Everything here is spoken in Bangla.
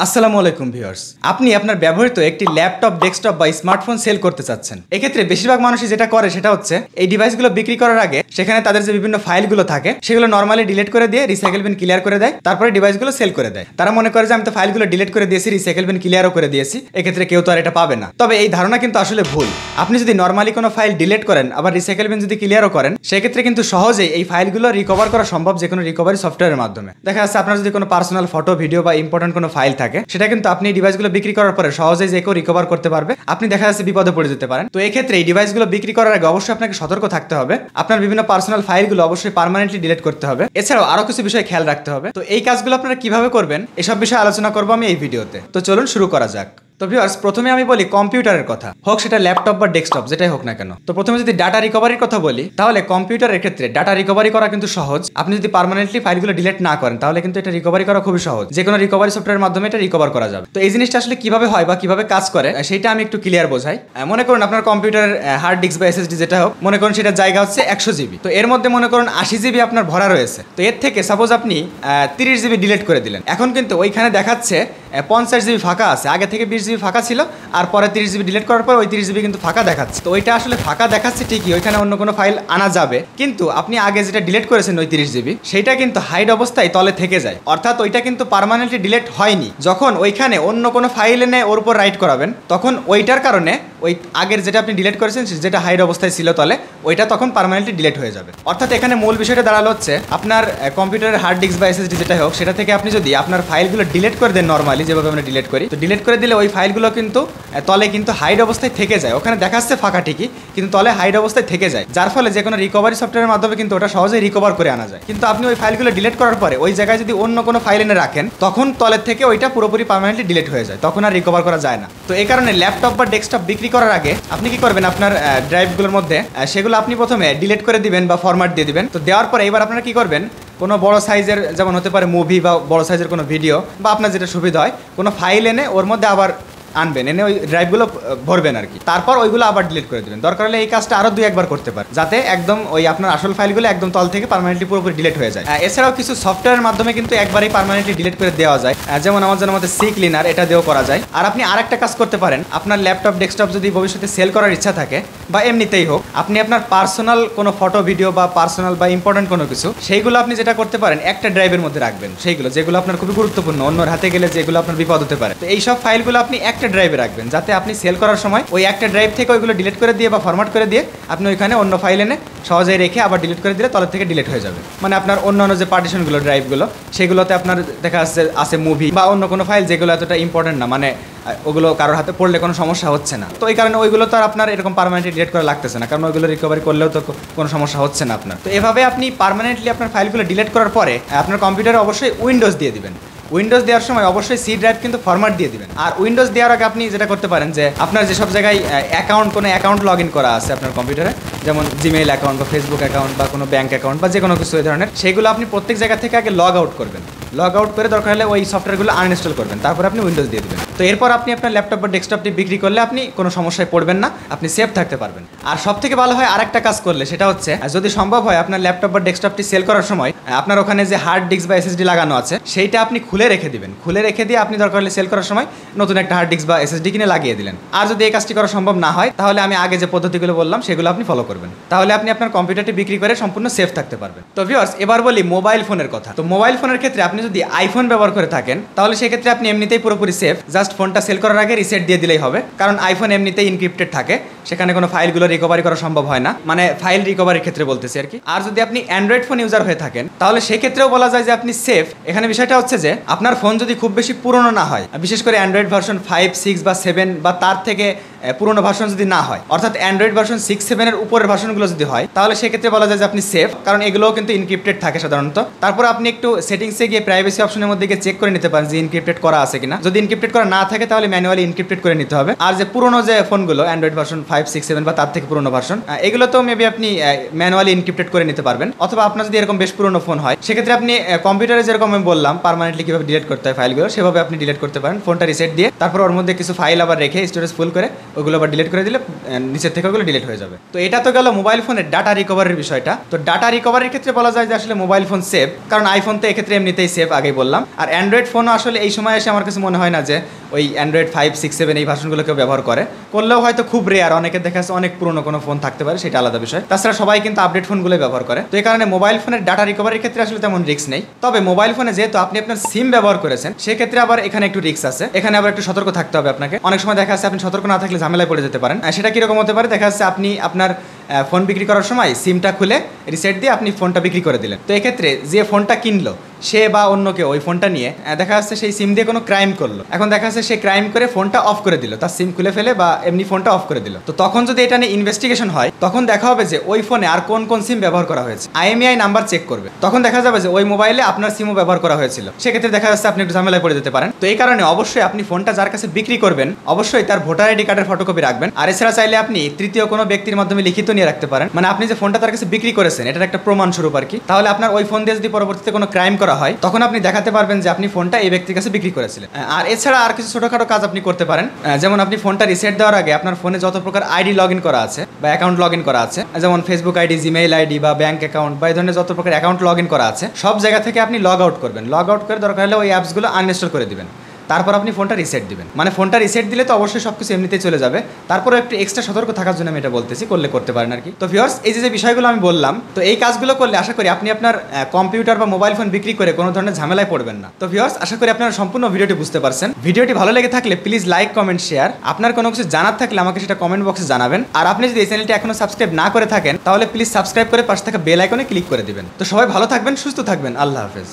আসসালামু আলাইকুম ভিউয়ার্স, আপনি আপনার ব্যবহৃত একটি ল্যাপটপ, ডেস্কটপ বা স্মার্টফোন সেল করতে চাচ্ছেন। এক্ষেত্রে বেশিরভাগ মানুষই যেটা করে সেটা হচ্ছে এই ডিভাইসগুলো বিক্রি করার আগে সেখানে তাদের যে বিভিন্ন ফাইলগুলো থাকে সেগুলো নর্মালি ডিলিট করে দিয়ে রিসাইকেল বিন ক্লিয়ার করে দেয়, তারপরে ডিভাইসগুলো সেল করে দেয়। তারা মনে করে যে আমি তো ফাইলগুলো ডিলিট করে দিয়েছি, রিসাইকেল বিন ক্লিয়ারও করে দিয়েছি, এক্ষেত্রে কেউ তো আর এটা পাবে না। তবে এই ধারণা কিন্তু আসলে ভুল। আপনি যদি নর্মালি কোনো ফাইল ডিলিট করেন আবার রিসাইকেল বিন যদি ক্লিয়ারও করেন, সেক্ষেত্রে কিন্তু সহজেই এই ফাইলগুলো রিকভার করা সম্ভব যে কোনো রিকভারি সফটওয়্যারের মাধ্যমে। দেখা যাচ্ছে আপনার যদি কোনো পার্সোনাল ফটো, ভিডিও বা ইম্পর্টেন্ট কোনো ফাইল থাকে, সেটা কিন্তু আপনি এই ডিভাইসগুলো বিক্রি করার পরে সহজেই যে কেউ রিকভার করতে পারবে। আপনি দেখা যাচ্ছে বিপদে পড়ে যেতে পারেন। তো এই ক্ষেত্রে এই ডিভাইসগুলো বিক্রি করার আগে অবশ্যই আপনাকে সতর্ক থাকতে হবে। আপনার বিভিন্ন পার্সোনাল ফাইলগুলো অবশ্যই পার্মানেন্টলি ডিলিট করতে হবে। এছাড়াও আরো কিছু বিষয় খেয়াল রাখতে হবে। তো এই কাজগুলো আপনারা কিভাবে করবেন এসব বিষয়ে আলোচনা করবো আমি এই ভিডিওতে। তো চলুন শুরু করা যাক। তো ভিউয়ার্স, প্রথমে আমি বলি কম্পিউটারের কথা, হোক সেটা ল্যাপটপ বা ডেস্কটপ, যেটাই হোক না কেন। তো প্রথমে যদি ডাটা রিকভারির কথা বলি, তাহলে কম্পিউটারের ক্ষেত্রে ডাটা রিকভারি করা কিন্তু সহজ। আপনি যদি পার্মানেন্টলি ফাইলগুলো ডিলিট না করেন তাহলে কিন্তু এটা রিকভারি করা খুবই সহজ। যে কোনো রিকভারি সফটওয়্যারের মাধ্যমে এটা রিকভার করা যাবে। তো এই জিনিসটা আসলে কিভাবে হয় বা কিভাবে কাজ করে সেটা আমি একটু ক্লিয়ার বোঝাই। মনে করুন আপনার কম্পিউটারের হার্ড ডিস্ক বা এসএসডি যেটা হোক, মনে করুন সেটা জায়গা হচ্ছে 100 জিবি। তো এর মধ্যে মনে করুন 80 জিবি আপনার ভরা রয়েছে। তো এর থেকে সাপোজ আপনি 30 জিবি ডিলিট করে দিলেন। এখন কিন্তু ওইখানে দেখাচ্ছে 50 জিবি ফাঁকা আছে। আগে থেকে 20 জিবি ফাঁকা ছিল, আর পরে 30 জিবি ডিলিট করার পর ওই 30 জিবি কিন্তু ফাঁকা দেখাচ্ছে। তো ওইটা আসলে ফাঁকা দেখাচ্ছে ঠিকই, ওইখানে অন্য কোনো ফাইল আনা যাবে, কিন্তু আপনি আগে যেটা ডিলিট করেছেন ওই 30 জিবি, সেইটা কিন্তু হাইড অবস্থায় তলে থেকে যায়। অর্থাৎ ওইটা কিন্তু পার্মানেন্টলি ডিলিট হয়নি। যখন ওইখানে অন্য কোনো ফাইল এনে ওর উপর রাইট করাবেন, তখন ওইটার কারণে ওই আগের যেটা আপনি ডিলিট করেছেন যেটা হাইড অবস্থায় ছিল তলে, ওইটা তখন পার্মানেন্টলি ডিলিট হয়ে যাবে। অর্থাৎ এখানে মূল বিষয়টা দাঁড়ালো হচ্ছে আপনার কম্পিউটারের হার্ড ডিস্ক বা এসএসডি যেটা হোক, সেটা থেকে আপনি যদি আপনার ফাইলগুলো ডিলিট করে দেন নর্মালি যেভাবে আমরা ডিলিট করি, তো ডিলিট করে দিলে ওই ফাইলগুলো কিন্তু তলে কিন্তু হাইড অবস্থায় থেকে যায়। ওখানে দেখাচ্ছে ফাঁকা ঠিকই, কিন্তু তলে হাইড অবস্থায় থেকে যায়, যার ফলে যে কোনো রিকভারি সফটওয়্যারের মাধ্যমে কিন্তু ওটা সহজেই রিকভার করে আনা যায়। কিন্তু আপনি ওই ফাইলগুলো ডিলিট করার পরে ওই জায়গায় যদি অন্য কোনো ফাইল এনে রাখেন, তখন তলের থেকে ওইটা পুরোপুরি পার্মানেন্টলি ডিলিট হয়ে যায়, তখন আর রিকভার করা যায় না। তো এই কারণে ল্যাপটপ বা ডেস্কটপ বিক্রি করার আগে আপনি কি করবেন, আপনার ড্রাইভগুলোর মধ্যে সেগুলো আপনি প্রথমে ডিলিট করে দিবেন বা ফরম্যাট দিয়ে দিবেন। তো দেওয়ার পরে এবার আপনারা কি করবেন, কোনো বড় সাইজের, যেমন হতে পারে মুভি বা বড় সাইজের কোনো ভিডিও বা আপনার যেটা সুবিধা হয়, কোনো ফাইল এনে ওর মধ্যে আবার আনবেন, এনে ওই ড্রাইভগুলো ভরবেন আর কি। তারপর ওইগুলো আবার ডিলিট করে দেবেন। দরকার হলে এই কাজটা আরও 2-1 বার করতে পারেন, যাতে একদম ওই আপনার আসল ফাইলগুলো একদম তল থেকে পার্মানেন্টলি পুরোপুরি ডিলিট হয়ে যায়। এছাড়াও কিছু সফটওয়্যারের মাধ্যমে কিন্তু একবারেই পার্মানেন্টলি ডিলিট করে দেওয়া যায়, যেমন আমার জানার মধ্যে সি ক্লিনার, এটা দিয়েও করা যায়। আর আপনি আরেকটা কাজ করতে পারেন, আপনার ল্যাপটপ, ডেস্কটপ যদি ভবিষ্যতে সেল করার ইচ্ছা থাকে বা এমনিতেই হোক, আপনি আপনার পার্সোনাল কোনো ফটো, ভিডিও বা পার্সোনাল বা ইম্পর্টেন্ট কোনো কিছু, সেইগুলো আপনি যেটা করতে পারেন একটা ড্রাইভের মধ্যে রাখবেন। সেইগুলো যেগুলো আপনার খুবই গুরুত্বপূর্ণ, অন্যর হাতে গেলে যেগুলো আপনার বিপদ হতে পারে, তো এইসব ফাইলগুলো আপনি একটা ড্রাইভে রাখবেন, যাতে আপনি সেল করার সময় ওই একটা ড্রাইভ থেকে ওইগুলো ডিলিট করে দিয়ে বা ফরম্যাট করে দিয়ে আপনি ওইখানে অন্য ফাইল এনে সহজেই রেখে আবার ডিলিট করে দিলে তলের থেকে ডিলিট হয়ে যাবে। মানে আপনার অন্যান্য যে পার্টিশনগুলো, ড্রাইভগুলো, সেগুলোতে আপনার দেখা আছে মুভি বা অন্য কোনো ফাইল যেগুলো এতটা ইম্পর্টেন্ট না, মানে ওগুলো কারোর হাতে পড়লে কোনো সমস্যা হচ্ছে না। তো এই কারণে ওইগুলো তো আর আপনার এরকম পার্মানেন্টলি ডিলিট করা লাগতেছে না, কারণ ওইগুলো রিকভারি করলেও তো কোনো সমস্যা হচ্ছে না আপনার। তো এভাবে আপনি পার্মানেন্টলি আপনার ফাইলগুলো ডিলিট করার পরে আপনার কম্পিউটারে অবশ্যই উইন্ডোজ দিয়ে দিবেন। উইন্ডোজ দেওয়ার সময় অবশ্যই সি ড্রাইভ কিন্তু ফরম্যাট দিয়ে দিবেন। আর উইন্ডোজ দেওয়ার আগে আপনি যেটা করতে পারেন যে আপনার যেসব জায়গায় কোনো অ্যাকাউন্ট লগ ইন করা আছে আপনার কম্পিউটারে, যেমন জিমেইল অ্যাকাউন্ট বা ফেসবুক অ্যাকাউন্ট বা কোনো ব্যাঙ্ক অ্যাকাউন্ট বা যে কোনো কিছু এই ধরনের, সেগুলো আপনি প্রত্যেক জায়গা থেকে আগে লগ আউট করবেন। লগ আউট করে দরকার হলে ওই সফটওয়্যারগুলো আনইনস্টল করবেন, তারপর আপনি উইন্ডোজ দিয়ে দেবেন। তো এরপর আপনি আপনার ল্যাপটপ বা ডেস্কটপটি বিক্রি করলে আপনি কোনো সমস্যায় পড়বেন না, আপনি সেফ থাকতে পারবেন। আর সব থেকে ভালো হয় আরেকটা কাজ করলে, সেটা হচ্ছে যদি সম্ভব হয় আপনার ল্যাপটপ বা ডেস্কটপটি সেল করার সময় আপনার ওখানে যে হার্ড ডিস্ক বা এসএসডি লাগানো আছে সেইটা আপনি খুলে রেখে দিবেন। খুলে রেখে দিয়ে আপনি দরকার হলে সেল করার সময় নতুন একটা হার্ড ডিস্ক বা এসএসডি কিনে লাগিয়ে দিলেন। আর যদি এই কাজটি করা সম্ভব না হয়, তাহলে আমি আগে যে পদ্ধতিগুলো বললাম সেগুলো আপনি ফলো করবেন, তাহলে আপনি আপনার কম্পিউটারটি বিক্রি করে সম্পূর্ণ সেফ থাকতে পারবেন। তো ভিউয়ার্স, এবার বলি মোবাইল ফোনের কথা। তো মোবাইল ফোনের ক্ষেত্রে আপনি যদি আইফোন ব্যবহার করে থাকেন, তাহলে সেক্ষেত্রে আপনি এমনিতেই পুরোপুরি সেফ। জাস্ট ফোনটা সেল করার আগে রিসেট দিয়ে দিলেই হবে, কারণ আইফোন এমনিতেই ইনক্রিপ্টেড থাকে, সেখানে কোনো ফাইলগুলো রিকভারি করা সম্ভব হয় না, মানে ফাইল রিকভারির ক্ষেত্রে বলতেছি আর কি। আর যদি আপনি অ্যান্ড্রয়েড ফোন ইউজার হয়ে থাকেন, তাহলে সেক্ষেত্রেও বলা যায় যে আপনি সেফ। এখানে বিষয়টা হচ্ছে যে আপনার ফোন যদি খুব বেশি পুরনো না হয়, বিশেষ করে অ্যান্ড্রয়েড ভার্সন 5, 6 বা 7 বা তার থেকে পুরোনো ভার্সন যদি না হয়, অর্থাৎ অ্যান্ড্রয়েড ভার্সন 6, 7 উপরের ভার্সনগুলো যদি হয়, তাহলে সেক্ষেত্রে বলা যায় যে আপনি সেফ, কারণ এগুলোও কিন্তু ইনক্রিপ্টেড থাকে সাধারণত। তারপর আপনি একটু সেটিংসে গিয়ে প্রাইভেসি অপশনের মধ্যে গিয়ে চেক করে নিতে পারেন যে ইনক্রিপ্টেড করা আছে কিনা। যদি ইনক্রিপ্টেড করা না থাকে তাহলে ম্যানুয়ালি ইনক্রিপ্টেড করে নিতে হবে। আর যে পুরোনো যে ফোনগুলো অ্যান্ড্রয়েড ভার্সন 5, 6, 7 বা তার থেকে পুরোনো ভার্সন, এগুলো তো মেবি আপনি ম্যানুয়ালি ইনক্রিপ্টেড করে নিতে পারবেন। অথবা আপনার যদি এরকম বেশ পুরোনো ফোন হয়, সেক্ষেত্রে আপনি কম্পিউটারে যেরকম আমি বললাম পার্মানেন্টলি কিভাবে ডিলিট করতে হয় ফাইলগুলো, সেভাবে আপনি ডিলিট করতে পারেন। ফোনটা রিসেট দিয়ে তারপর ওর মধ্যে কিছু ফাইল আবার রেখে স্টোরেজ ফুল করে ওগুলো আবার ডিলিট করে দিলে নিচের থেকে ওগুলো ডিলিট হয়ে যাবে। তো এটা তো গেল মোবাইল ফোনের ডাটা রিকভারির বিষয়টা। তো ডাটা রিকভারির ক্ষেত্রে বলা যায় যে আসলে মোবাইল ফোন সেফ, কারণ আইফোন তো এক্ষেত্রে এমনিতেই সেফ। সেফ আগেই বললাম। আর অ্যান্ড্রয়েড ফোনও আসলে এই সময় এসে আমার কাছে মনে হয় না যে ওই অ্যান্ড্রয়েড 5, 6, 7 এই ভার্সনগুলো কেউ ব্যবহার করলেও হয়তো খুব রেয়ার, অনেকের দেখা যাচ্ছে অনেক পুরনো কোনো ফোন থাকতে পারে, সেটা আলাদা বিষয়। তাছাড়া সবাই কিন্তু আপডেট ফোনগুলোই ব্যবহার করে। তো এই কারণে মোবাইল ফোনের ডাটা রিকভারির ক্ষেত্রে আসলে তেমন রিস্ক নেই। তবে মোবাইল ফোনে যেহেতু আপনি আপনার সিম ব্যবহার করেছেন, সেক্ষেত্রে আবার এখানে একটু রিস্ক আছে। এখানে আবার একটু সতর্ক থাকতে হবে আপনাকে। অনেক সময় দেখা যাচ্ছে আপনি সতর্ক না থাকলে ঝামেলায় পড়ে যেতে পারেন। সেটা কিরকম হতে পারে, দেখা যাচ্ছে আপনি আপনার ফোন বিক্রি করার সময় সিমটা খুলে রিসেট দিয়ে আপনি ফোনটা বিক্রি করে দিলেন। তো এক্ষেত্রে যে ফোনটা কিনলো সে বা অন্য কেউ ওই ফোনটা নিয়ে দেখা যাচ্ছে সেই সিম দিয়ে কোনো ক্রাইম করলো। এখন দেখা যাচ্ছে সে ক্রাইম করে ফোনটা অফ করে দিল, তার সিম খুলে ফেলে বা এমনি ফোনটা অফ করে দিল। তো তখন যদি এটা নিয়ে ইনভেস্টিগেশন হয়, তখন দেখা হবে যে ওই ফোনে আর কোন কোন সিম ব্যবহার করা হয়েছে, IMEI নাম্বার চেক করবে। তখন দেখা যাবে যে ওই মোবাইলে আপনার সিমও ব্যবহার করা হয়েছিল। সেক্ষেত্রে দেখা যাচ্ছে আপনি একটু ঝামেলায় পড়ে যেতে পারেন। তো এই কারণে অবশ্যই আপনি ফোনটা যার কাছে বিক্রি করবেন, অবশ্যই তার ভোটার আইডি কার্ডের ফটোকপি রাখবেন। আর এছাড়া চাইলে আপনি তৃতীয় কোনো ব্যক্তির মাধ্যমে লিখিত নিয়ে রাখতে পারেন, মানে আপনি যে ফোনটা তার কাছে বিক্রি করেছেন এটার একটা প্রমাণ স্বরূপ আর কি। তাহলে আপনার ওই ফোন দিয়ে যদি পরবর্তীতে কোনো ক্রাইম করা হয়, তখন আপনি দেখাতে পারবেন যে আপনি ফোনটা এই ব্যক্তির কাছে বিক্রি করেছিলেন। আর এছাড়া আর কিছু ছোটখাটো কাজ আপনি করতে পারেন, যেমন আপনি ফোনটা রিসেট দেওয়ার আগে আপনার ফোনে যত প্রকার আইডি লগ ইন করা আছে বা অ্যাকাউন্ট লগ ইন করা আছে, যেমন ফেসবুক আইডি, জিমেইল আইডি বা ব্যাঙ্ক অ্যাকাউন্ট বা এই ধরনের যত প্রকার অ্যাকাউন্ট লগ ইন করা আছে, সব জায়গা থেকে আপনি লগ আউট করবেন। লগ আউট করে দরকার হলে ওই অ্যাপসগুলো আনইনস্টল করে দিবেন। তারপর আপনি ফোনটা রিসেট দিবেন। মানে ফোনটা রিসেট দিলে তো অবশ্যই সব কিছু এমনিতেই চলে যাবে। তারপরে একটু এক্সট্রা সতর্ক থাকার জন্য আমি এটা বলতেছি, করতে পারেন আর কি। তো ভিউয়ার্স, এই যে বিষয়গুলো আমি বললাম, তো এই কাজগুলো করলে আশা করি আপনি আপনার কম্পিউটার বা মোবাইল ফোন বিক্রি করে কোনো ধরনের ঝামেলায় পড়বেন না। তো ভিউয়ার্স, আশা করি আপনারা সম্পূর্ণ ভিডিওটি বুঝতে পারছেন। ভিডিওটি ভালো লেগে থাকলে প্লিজ লাইক, কমেন্ট, শেয়ার। আপনার কোনো কিছু জানার থাকলে আমাকে সেটা কমেন্ট বক্সে জানাবেন। আর আপনি যদি এই চ্যানেলটি এখনো সাবস্ক্রাইব না করে থাকেন, তাহলে প্লিজ সাবস্ক্রাইব করে পাশে থাকা বেল আইকনে ক্লিক করে দিবেন। তো সবাই ভালো থাকবেন, সুস্থ থাকবেন। আল্লাহ হাফেজ।